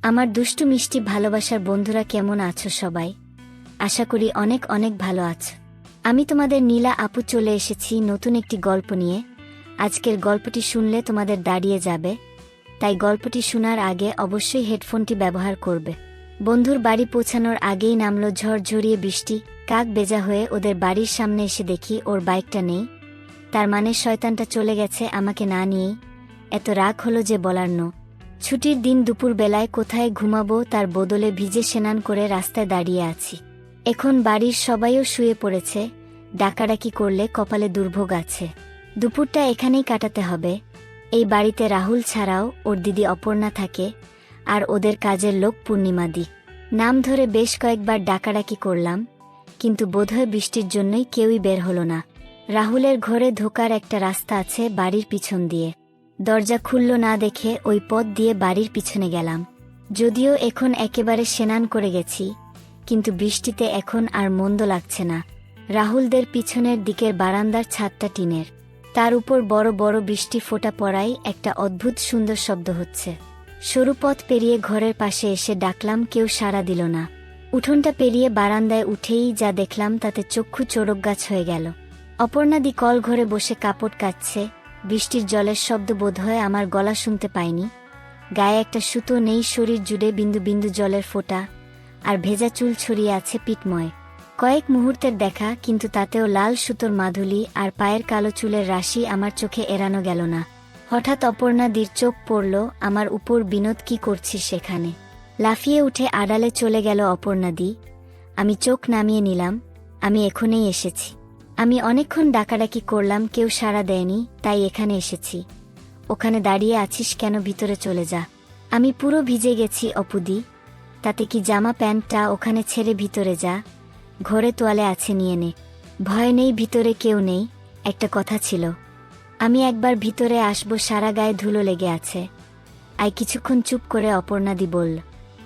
আমার দুষ্টু মিষ্টি ভালোবাসার বন্ধুরা কেমন আছো সবাই? আশা করি অনেক অনেক ভালো আছো। আমি তোমাদের নীলা আপু চলে এসেছি নতুন একটি গল্প নিয়ে। আজকের গল্পটি শুনলে তোমাদের দাঁড়িয়ে যাবে, তাই গল্পটি শোনার আগে অবশ্যই হেডফোনটি ব্যবহার করবে। বন্ধুর বাড়ি পৌঁছানোর আগেই নামলো ঝড়ঝরিয়ে বৃষ্টি। কাক বেজা হয়ে ওদের বাড়ির সামনে এসে দেখি ওর বাইকটা নেই। তার মানে শয়তানটা চলে গেছে আমাকে না নিয়েই। এত রাগ হলো যে বলার নো। ছুটির দিন দুপুর বেলায় কোথায় ঘুমাবো তার বদলে ভিজে স্নান করে রাস্তায় দাঁড়িয়ে আছি। এখন বাড়ির সবাইও শুয়ে পড়েছে, ডাকাডাকি করলে কপালে দুর্ভোগ আছে। দুপুরটা এখানেই কাটাতে হবে। এই বাড়িতে রাহুল ছাড়াও ওর দিদি অপর্ণা থাকে, আর ওদের কাজের লোক পূর্ণিমাদি। নাম ধরে বেশ কয়েকবার ডাকাডাকি করলাম, কিন্তু বোধহয় বৃষ্টির জন্যই কেউই বের হলো না। রাহুলের ঘরে ঢোকার একটা রাস্তা আছে বাড়ির পিছন দিয়ে। দরজা খুলল না দেখে ওই পথ দিয়ে বাড়ির পিছনে গেলাম। যদিও এখন একেবারে স্নান করে গেছি, কিন্তু বৃষ্টিতে এখন আর মন্দ লাগছে না। রাহুলদের পিছনের দিকের বারান্দার ছাদটা টিনের, তার উপর বড় বড় বৃষ্টি ফোঁটা পড়াই একটা অদ্ভুত সুন্দর শব্দ হচ্ছে। সরু পথ পেরিয়ে ঘরের পাশে এসে ডাকলাম, কেউ সাড়া দিল না। উঠোনটা পেরিয়ে বারান্দায় উঠেই যা দেখলাম তাতে চক্ষু চোরক গাছ হয়ে গেল। অপর্ণাদি কল ঘরে বসে কাপড় কাচছে। বৃষ্টির জলের শব্দ বোধহয় আমার গলা শুনতে পায়নি। গায়ে একটা সুতো নেই, শরীর জুড়ে বিন্দু বিন্দু জলের ফোঁটা, আর ভেজা চুল ছড়িয়ে আছে পিঠময়। কয়েক মুহূর্তের দেখা, কিন্তু তাতেও লাল সুতোর মাধুলি আর পায়ের কালো চুলের রাশি আমার চোখে এড়ানো গেল না। হঠাৎ অপর্ণাদির চোখ পড়ল আমার উপর। বিনোদ, কি করছিস সেখানে? লাফিয়ে উঠে আড়ালে চলে গেল অপর্ণাদি। আমি চোখ নামিয়ে নিলাম। আমি এখনই এসেছি। আমি অনেকক্ষণ ডাকাডাকি করলাম, কেউ সাড়া দেয়নি, তাই এখানে এসেছি। ওখানে দাঁড়িয়ে আছিস কেন? ভিতরে চলে যা। আমি পুরো ভিজে গেছি অপুদি। তাতে কি? জামা প্যান্টটা ওখানে ছেড়ে ভিতরে যা। ঘরে তোয়ালে আছে, নিয়ে নে। ভয় নেই, ভিতরে কেউ নেই। একটা কথা ছিল, আমি একবার ভিতরে আসবো, সারা গায়ে ধুলো লেগে আছে। আই কিছুক্ষণ চুপ করে অপর্ণাদি বলল।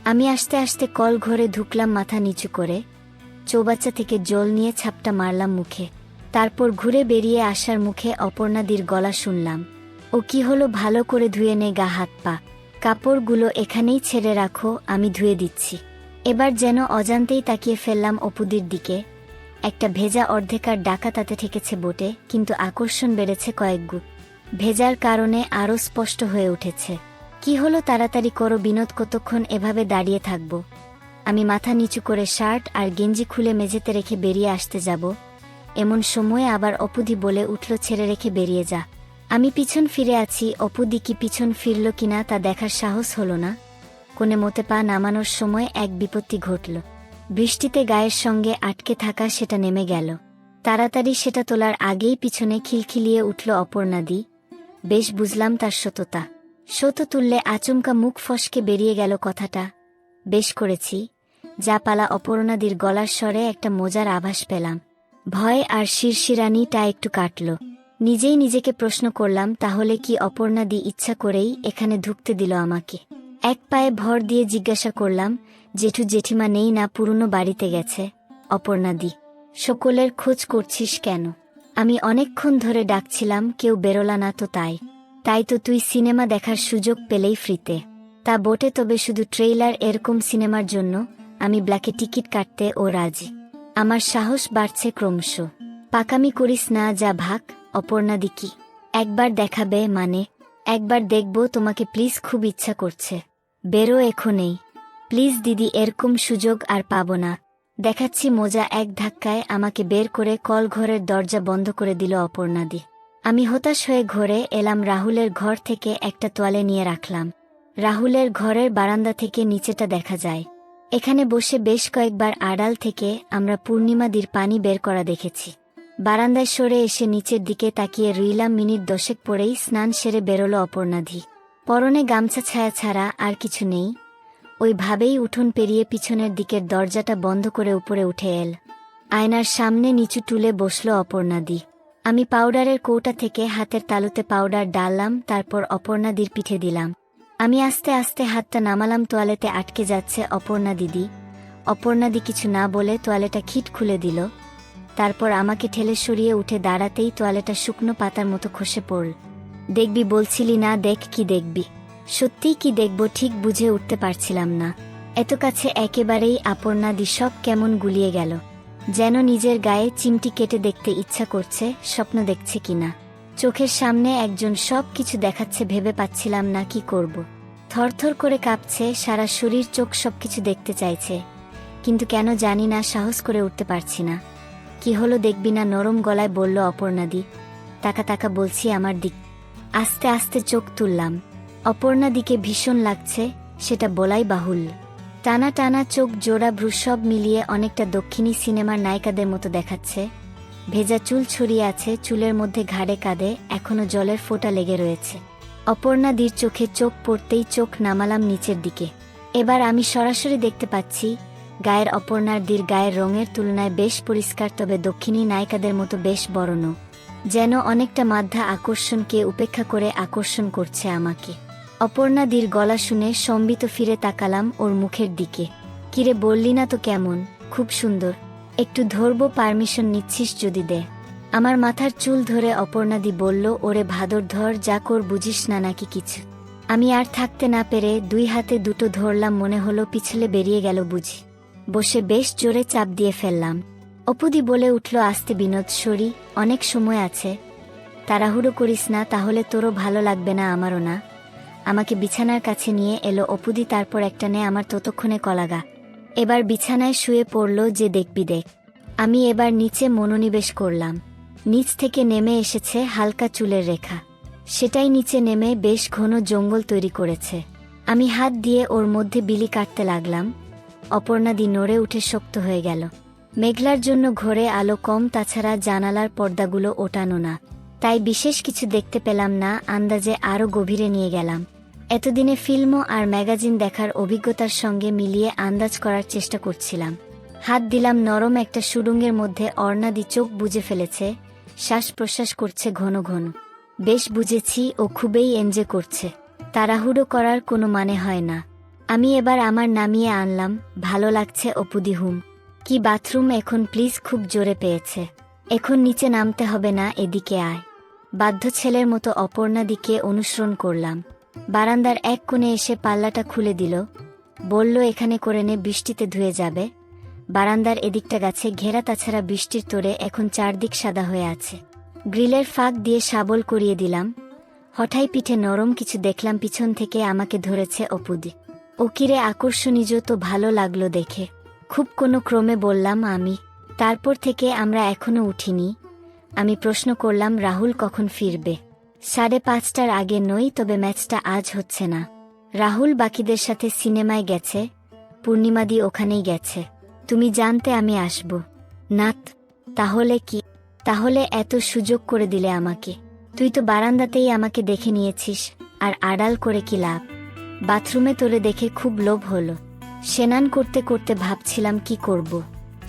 আমি আস্তে আস্তে কল ঘরে ঢুকলাম, মাথা নিচু করে। চৌবাচ্চা থেকে জল নিয়ে ছাপটা মারলাম মুখে। তারপর ঘুরে বেরিয়ে আসার মুখে অপর্ণাদির গলা শুনলাম, ও কি হলো? ভালো করে ধুয়ে নে গা হাত পা। কাপড়গুলো এখানেই ছেড়ে রাখো, আমি ধুয়ে দিচ্ছি। এবার যেন অজান্তেই তাকিয়ে ফেললাম অপুদির দিকে। একটা ভেজা অর্ধেকার ডাকা তাতে ঠেকেছে বটে, কিন্তু আকর্ষণ বেড়েছে কয়েক গুণ। ভেজার কারণে আরও স্পষ্ট হয়ে উঠেছে। কি হলো? তাড়াতাড়ি করো বিনোদ, কতক্ষণ এভাবে দাঁড়িয়ে থাকবো? আমি মাথা নিচু করে শার্ট আর গেঞ্জি খুলে মেঝেতে রেখে বেরিয়ে আসতে যাব, এমন সময়ে আবার অপুদি বলে উঠল, ছেড়ে রেখে বেরিয়ে যা। আমি পিছন ফিরে আছি, অপুদি কি পিছন ফিরল কিনা তা দেখার সাহস হলো না। কোণে মতে পা নামানোর সময় এক বিপত্তি ঘটল। বৃষ্টিতে গায়ের সঙ্গে আটকে থাকা সেটা নেমে গেল। তাড়াতাড়ি সেটা তোলার আগেই পিছনে খিলখিলিয়ে উঠল অপর্ণাদি। বেশ বুঝলাম তার সততা। সত তুললে আচমকা মুখ ফসকে বেরিয়ে গেল কথাটা, বেশ করেছি। যা পালা। অপর্ণাদির গলার স্বরে একটা মজার আভাস পেলাম। ভয় আর শিরশিরানিটা একটু কাটল। নিজেই নিজেকে প্রশ্ন করলাম, তাহলে কি অপর্ণাদি ইচ্ছা করেই এখানে ঢুকতে দিল আমাকে? এক পায়ে ভর দিয়ে জিজ্ঞাসা করলাম, জেঠু জেঠিমা নেই না? পুরনো বাড়িতে গেছে। অপর্ণাদি, সকলের খোঁজ করছিস কেন? আমি অনেকক্ষণ ধরে ডাকছিলাম, কেউ বেরোলা না তো, তাই তো তুই সিনেমা দেখার সুযোগ পেলেই ফ্রিতে। তা বটে, তবে শুধু ট্রেইলার এরকম সিনেমার জন্য আমি ব্ল্যাকে টিকিট কাটতে ও রাজি। আমার সাহস বাড়ছে ক্রমশ। পাকামি করিস না, যা ভাগ। অপর্ণাদি, কি একবার দেখাবে? মানে একবার দেখব তোমাকে, প্লিজ, খুব ইচ্ছা করছে। বেরো এখনই প্লিজ দিদি, এরকম সুযোগ আর পাবো না। দেখাচ্ছি মজা। এক ধাক্কায় আমাকে বের করে কল ঘরের দরজা বন্ধ করে দিল অপর্ণাদি। আমি হতাশ হয়ে ঘরে এলাম। রাহুলের ঘর থেকে একটা তোয়ালে নিয়ে রাখলাম। রাহুলের ঘরের বারান্দা থেকে নিচেটা দেখা যায়। এখানে বসে বেশ কয়েকবার আড়াল থেকে আমরা পূর্ণিমাদির পানি বের করা দেখেছি। বারান্দায় সরে এসে নিচের দিকে তাকিয়ে রইলাম। মিনিট 10 পরেই স্নান সেরে বেরোলো অপর্ণাদি। পরনে গামছা ছায়া ছাড়া আর কিছু নেই। ওইভাবেই উঠোন পেরিয়ে পিছনের দিকের দরজাটা বন্ধ করে উপরে উঠে এল। আয়নার সামনে নিচু টুলে বসল অপর্ণাদি। আমি পাউডারের কৌটা থেকে হাতের তালুতে পাউডার ডাললাম, তারপর অপর্ণাদির পিঠে দিলাম। আমি আস্তে আস্তে হাতটা নামালাম। তোয়ালেতে আটকে যাচ্ছে অপর্ণা দিদি। অপর্ণাদি কিছু না বলে তোয়ালেটা খিট খুলে দিল। তারপর আমাকে ঠেলে সরিয়ে উঠে দাঁড়াতেই তোয়ালেটা শুকনো পাতার মতো খসে পড়ল। দেখবি বলছিলি না? দেখ কি দেখবি? সত্যিই কি দেখব ঠিক বুঝে উঠতে পারছিলাম না। এত কাছে একেবারেই অপর্ণাদি সব কেমন গুলিয়ে গেল, যেন নিজের গায়ে চিমটি কেটে দেখতে ইচ্ছা করছে, স্বপ্ন দেখছে কিনা। চোখের সামনে একজন সব কিছু দেখাচ্ছে, ভেবে পাচ্ছিলাম না কি করব। থরথর করে কাঁপছে সারা শরীর, চোখ সবকিছু দেখতে চাইছে, কিন্তু কেন জানি না সাহস করে উঠতে পারছি না। কি হলো দেখবি না, নরম গলায় বলল অপর্ণাদি। তাকা তাকা বলছি আমার দিক। আস্তে আস্তে চোখ তুললাম। অপর্ণাদিকে ভীষণ লাগছে, সেটা বলাই বাহুল্য। টানা টানা চোখ, জোড়া ভ্রু, সব মিলিয়ে অনেকটা দক্ষিণী সিনেমার নায়িকাদের মতো দেখাচ্ছে। ভেজা চুল ছড়িয়ে আছে চুলের মধ্যে, ঘাড়ে কাঁধে এখনো জলের ফোঁটা লেগে রয়েছে। অপর্ণাদির চোখে চোখ পড়তেই চোখ নামালাম নিচের দিকে। এবার আমি সরাসরি দেখতে পাচ্ছি গায়ের অপর্ণাদির গায়ের রঙের তুলনায় বেশ পরিষ্কার, তবে দক্ষিণী নায়িকাদের মতো বেশ বর্ণ, যেন অনেকটা মাধ্যা আকর্ষণকে উপেক্ষা করে আকর্ষণ করছে আমাকে। অপর্ণাদির গলা শুনে সম্বিত ফিরে তাকালাম ওর মুখের দিকে। কিরে, বললি না তো কেমন, খুব সুন্দর, একটু ধরবো, পারমিশন নিচ্ছিস যদি দে। আমার মাথার চুল ধরে অপর্ণাদি বলল, ওরে ভাদর ধর, যা কর বুঝিস না নাকি কিছু। আমি আর থাকতে না পেরে দুই হাতে দুটো ধরলাম, মনে হলো পিছলে বেরিয়ে গেল বুঝি। বসে বেশ জোরে চাপ দিয়ে ফেললাম। অপুদি বলে উঠল আস্তে, বিনোদ সরি, অনেক সময় আছে, তাড়াহুড়ো করিস না, তাহলে তোরও ভালো লাগবে না আমারও না। আমাকে বিছানার কাছে নিয়ে এলো অপুদি, তারপর একটা নে আমার ততক্ষণে কলাগা। এবার বিছানায় শুয়ে পড়ল, যে দেখবি দেখ। আমি এবার নিচে মনোনিবেশ করলাম। নিচ থেকে নেমে এসেছে হালকা চুলের রেখা, সেটাই নিচে নেমে বেশ ঘন জঙ্গল তৈরি করেছে। আমি হাত দিয়ে ওর মধ্যে বিলি কাটতে লাগলাম। অপর্ণাদি নড়ে উঠে শক্ত হয়ে গেল। মেঘলার জন্য ঘরে আলো কম, তাছাড়া জানালার পর্দাগুলো ওঠানো না, তাই বিশেষ কিছু দেখতে পেলাম না। আন্দাজে আরও গভীরে নিয়ে গেলাম। এতদিনে ফিল্ম আর ম্যাগাজিন দেখার অভিজ্ঞতার সঙ্গে মিলিয়ে আন্দাজ করার চেষ্টা করছিলাম। হাত দিলাম নরম একটা সুড়ঙ্গের মধ্যে। অর্ণাদি চোখ বুজে ফেলেছে, শ্বাস প্রশ্বাস করছে ঘন ঘন। বেশ বুঝেছি, ও খুবই এনজয় করছে। তাড়াহুড়ো করার কোনো মানে হয় না। আমি এবার আমার নামিয়ে আনলাম। ভালো লাগছে অপুদি, হুম। কি বাথরুম এখন প্লিজ, খুব জোরে পেয়েছে। এখন নিচে নামতে হবে না, এদিকে আয়। বাধ্য ছেলের মতো অপর্ণাদিকে অনুসরণ করলাম। বারান্দার এক কোণে এসে পাল্লাটা খুলে দিল, বলল এখানে করে নে, বৃষ্টিতে ধুয়ে যাবে। বারান্দার এদিকটা গাছে ঘেরা, তাছাড়া বৃষ্টির তোড়ে এখন চারদিক সাদা হয়ে আছে। গ্রিলের ফাঁক দিয়ে শাবল করিয়ে দিলাম। হঠাৎ পিঠে নরম কিছু দেখলাম, পিছন থেকে আমাকে ধরেছে অপুদি। ও কিরে আকর্ষণীয় তো, ভালো লাগলো দেখে। খুব কোনো ক্রমে বললাম আমি। তারপর থেকে আমরা এখনো উঠিনি। আমি প্রশ্ন করলাম, রাহুল কখন ফিরবে? 5:30টার আগে নই, তবে ম্যাচটা আজ হচ্ছে না। রাহুল বাকিদের সাথে সিনেমায় গেছে, পূর্ণিমাদি ওখানেই গেছে। তুমি জানতে আমি আসব না? তাহলে কি? তাহলে এত সুযোগ করে দিলে আমাকে। তুই তো বারান্দাতেই আমাকে দেখে নিয়েছিস, আর আড়াল করে কি লাভ? বাথরুমে তোরে দেখে খুব লোভ হলো। স্নান করতে করতে ভাবছিলাম কি করব,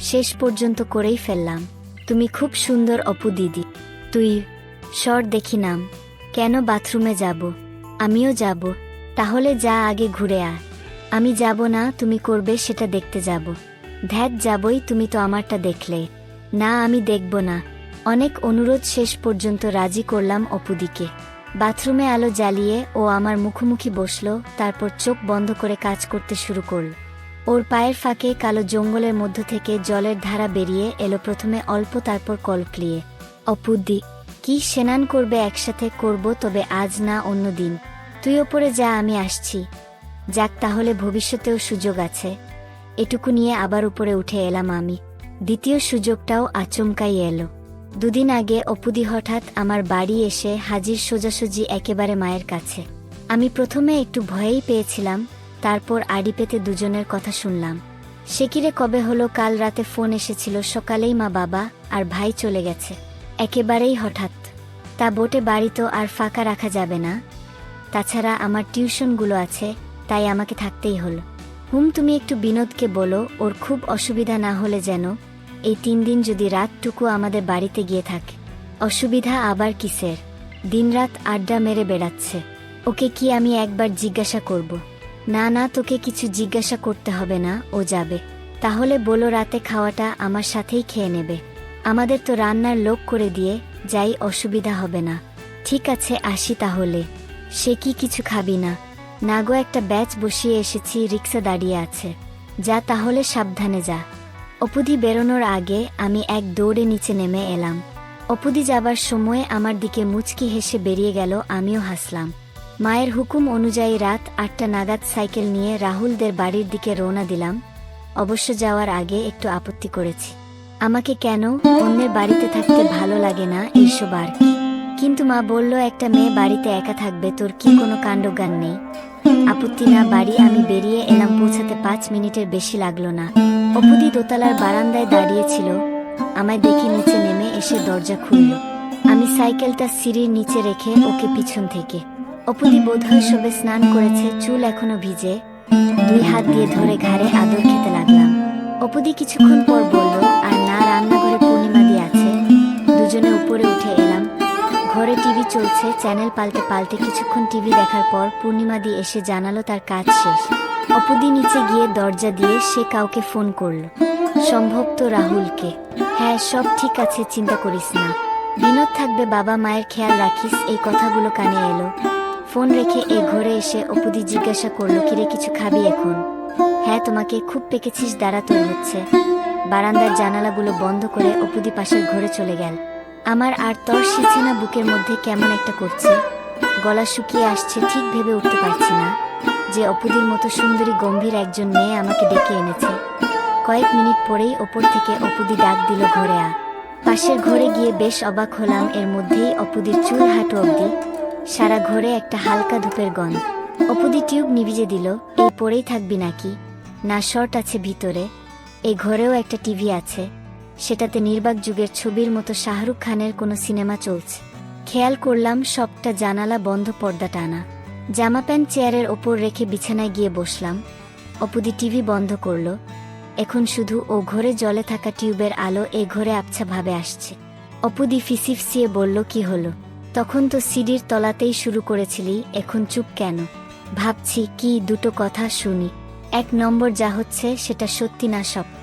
শেষ পর্যন্ত করেই ফেললাম। তুমি খুব সুন্দর অপু দিদি। তুই সর দেখি নাম। কেন, বাথরুমে যাব? আমিও যাব। তাহলে যা, আগে ঘুরে আয়। আমি যাব না, তুমি করবে সেটা দেখতে যাব। ধ্যাত, যাবই, তুমি তো আমারটা দেখলে। না, আমি দেখব না। অনেক অনুরোধ শেষ পর্যন্ত রাজি করলাম অপুদিকে। বাথরুমে আলো জ্বালিয়ে ও আমার মুখোমুখি বসল, তারপর চোখ বন্ধ করে কাজ করতে শুরু করল। ওর পায়ের ফাঁকে কালো জঙ্গলের মধ্য থেকে জলের ধারা বেরিয়ে এলো, প্রথমে অল্প, তারপর কলকলিয়ে। অপুদি, কি স্নান করবে? একসাথে করব, তবে আজ না, অন্য দিন। তুই ওপরে যা, আমি আসছি। যাক, তাহলে ভবিষ্যতেও সুযোগ আছে। এটুকু নিয়ে আবার উপরে উঠে এলাম আমি। দ্বিতীয় সুযোগটাও আচমকাই এলো। 2 দিন আগে অপুদি হঠাৎ আমার বাড়ি এসে হাজির, সোজাসুজি একেবারে মায়ের কাছে। আমি প্রথমে একটু ভয়েই পেয়েছিলাম, তারপর আড়ি পেতে দুজনের কথা শুনলাম। সে কিরে, কবে হলো? কাল রাতে ফোন এসেছিল, সকালেই মা, বাবা আর ভাই চলে গেছে। একেবারেই হঠাৎ। তা বোটে, বাড়ি তো আর ফাঁকা রাখা যাবে না, তাছাড়া আমার টিউশনগুলো আছে, তাই আমাকে থাকতেই হলো। হুম, তুমি একটু বিনোদকে বলো, ওর খুব অসুবিধা না হলে যেন এই 3 দিন যদি রাতটুকু আমাদের বাড়িতে গিয়ে থাকে। অসুবিধা আবার কিসের? দিনরাত আড্ডা মেরে বেড়াচ্ছে। ওকে কি আমি একবার জিজ্ঞাসা করব? না না, তোকে কিছু জিজ্ঞাসা করতে হবে না, ও যাবে। তাহলে বলো রাতে খাওয়াটা আমার সাথেই খেয়ে নেবে। আমাদের তো রান্নার লোক করে দিয়ে যাই, অসুবিধা হবে না। ঠিক আছে, আসি তাহলে। সে কি কিছু খাবি না? নাগো একটা ব্যাচ বসিয়ে এসেছি, রিক্সা দাঁড়িয়ে আছে। যা তাহলে সাবধানে যা। অপুদি বেরোনোর আগে আমি এক দৌড়ে নিচে নেমে এলাম। অপুদি যাবার সময় আমার দিকে মুচকি হেসে বেরিয়ে গেল, আমিও হাসলাম। মায়ের হুকুম অনুযায়ী রাত 8টা নাগাদ সাইকেল নিয়ে রাহুলদের বাড়ির দিকে রওনা দিলাম। অবশ্য যাওয়ার আগে একটু আপত্তি করেছি। আমাকে কেন অন্যের বাড়িতে থাকতে ভালো লাগে না এইসব আর কি। কিন্তু মা বলল, একটা মেয়ে বাড়িতে একা থাকবে, তোর কি কোনো কাণ্ডজ্ঞান নেই? আপত্তি না। বাড়ি আমি বেরিয়ে এলাম, পৌঁছাতে 5 মিনিটের বেশি লাগলো না। অপুদি দোতলার বারান্দায় দাঁড়িয়েছিল, আমায় দেখে নিচে নেমে এসে দরজা খুলল। আমি সাইকেলটা সিঁড়ির নিচে রেখে ওকে পিছন থেকে। অপুদি বোধহয় সবে স্নান করেছে, চুল এখনো ভিজে। 2 হাত দিয়ে ধরে ঘাড়ে আদর খেতে লাগলাম। অপুদি কিছুক্ষণ পর বলল, আর না, রান্নাঘরে পূর্ণিমাদি আছে। দুজনে উপরে উঠে এলাম। ঘরে টিভি চলছে, চ্যানেল পাল্টে পাল্টে কিছুক্ষণ টিভি দেখার পর পূর্ণিমাদি এসে জানালো তার কাজ শেষ। অপুদি নিচে গিয়ে দরজা দিয়ে সে কাউকে ফোন করল। সম্ভব তো রাহুলকে। হ্যাঁ, সব ঠিক আছে, চিন্তা করিস না। বিনোদ থাকবে, বাবা মায়ের খেয়াল রাখিস। এই কথাগুলো কানে এলো। ফোন রেখে এ ঘরে এসে অপুদি জিজ্ঞাসা করলো, কিরে কিছু খাবি এখন? হ্যাঁ, তোমাকে খুব পেকেছিস, দাঁড়া তোর হচ্ছে। বারান্দার জানালাগুলো বন্ধ করে অপুদি পাশের ঘরে চলে গেল। আমার আর তর শিখছে না, বুকের মধ্যে কেমন একটা করছে। গলা শুকিয়ে আসছে, ঠিক ভেবে উঠতে পারছি না যে অপুদির মতো সুন্দরী গম্ভীর একজন মেয়ে আমাকে ডেকে এনেছে। কয়েক মিনিট পরেই ওপর থেকে অপুদি ডাক দিল, ঘরে আ। পাশের ঘরে গিয়ে বেশ অবাক হলাম, এর মধ্যেই অপুদির চুল হাঁটু অবধি, সারা ঘরে একটা হালকা ধূপের গন্ধ। অপুদি টিউব নিভিয়ে দিল। এই পরেই থাকবি নাকি? না, শর্ট আছে ভিতরে। এই ঘরেও একটা টিভি আছে, সেটাতে নির্বাক যুগের ছবির মতো শাহরুখ খানের কোনো সিনেমা চলছে। খেয়াল করলাম সবটা জানালা বন্ধ, পর্দা টানা। জামা প্যান্ট চেয়ারের ওপর রেখে বিছানায় গিয়ে বসলাম। অপুদি টিভি বন্ধ করল। এখন শুধু ও ঘরে জ্বলে থাকা টিউবের আলো এ ঘরে আবছা ভাবে আসছে। অপুদি ফিসিফসিয়ে বলল, কি হলো? তখন তো সিডির তলাতেই শুরু করেছিলি, এখন চুপ কেন? ভাবছি কি দুটো কথা শুনি। 1 নম্বর, যা হচ্ছে সেটা সত্যি না স্বপ্ন?